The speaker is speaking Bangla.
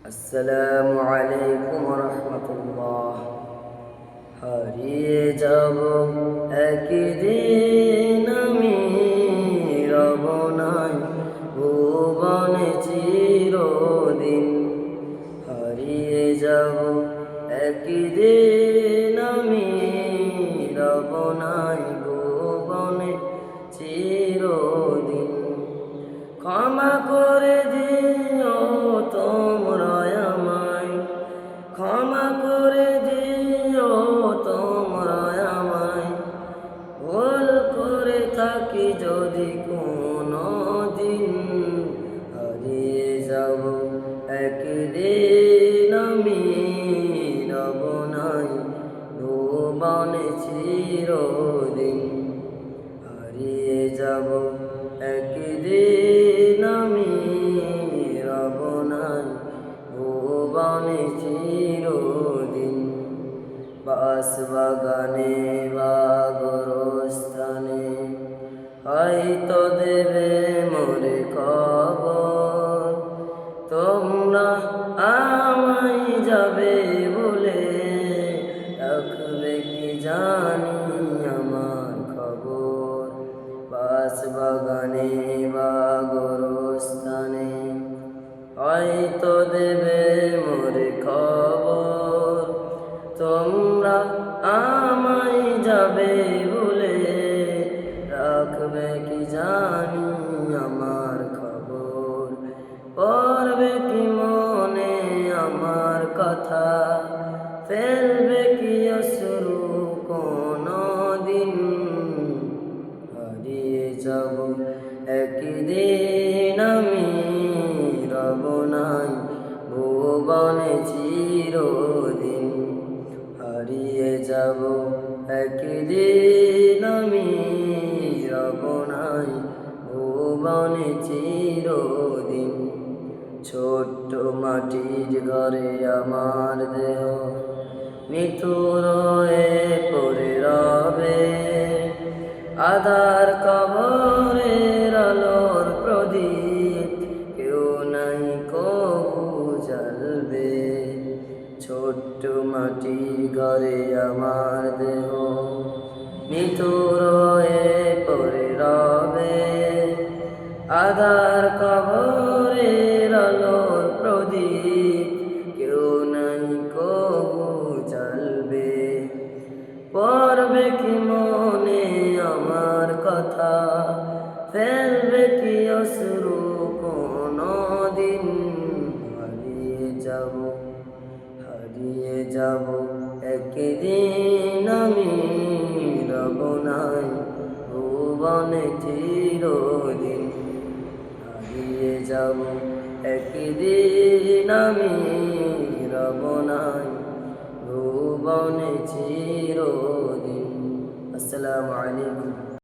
আসসালামু আলাইকুম রহমতুল্লাহ। হারিয়ে যাব একদিন আমি, রব নাই ভুবনে চিরদিন। হারিয়ে যাব একদিন আমি, রব নাই ভুবনে চিরদিন। ক্ষমা করে দিও তোমরা আমায়, ক্ষমা করে দিও তোমরা আমায়। ভুল করে থাকি যদি কোনো দিন, হারিয়ে যাব একদিন আমি, রব নাই ভুবনে চিরদিন। হারিয়ে যাব একদিন আমি, রব নাই ভুবনে চিরদিন। বাস বাগানে বা গোরস্থানে হয়তো দেবে মোরে খবর, তোমরা আমায় যাবে বলে রাখবে কি জানি আমার খবর। বাস বাগানে বা গোরস্থানে হয়তো দেবে মোরে খবর, তোমরা আমায় যাবে বলে রাখবে কি জানি আমার খবর। পড়বে কি মনে আমার কথা, ফেলবে কি অশ্রু কোনো দিন। হারিয়ে যাব একদিন আমি, রব নাই ভুবনে চিরদিন। হারিয়ে যাব একদিন আমি, রব নাই ভুবনে চিরদিন। ছোট্ট মাটির ঘরে আমার দেহ নিথুর হয়ে পড়ে রবে, আধার কবরের আলোর প্রদীপ কেউ নাই কবু জ্বালবে। ছোট্ট মাটির ঘরে আমার দেহ নিথুর হয়ে পড়ে রবে, আধার কবরের আলোর প্রদীপ কেউ নাই কবু জ্বালবে। পড়বে কি মনে আমার কথা, ফেলবে কি অশ্রু কোনো দিন। হারিয়ে যাব, হারিয়ে যাব একদিন আমি, রব নাই ভুবনে চিরদিন। হারিয়ে যাব একদিন আমি, রব নাই ভুবনে চিরদিন। আসসালামু আলাইকুম।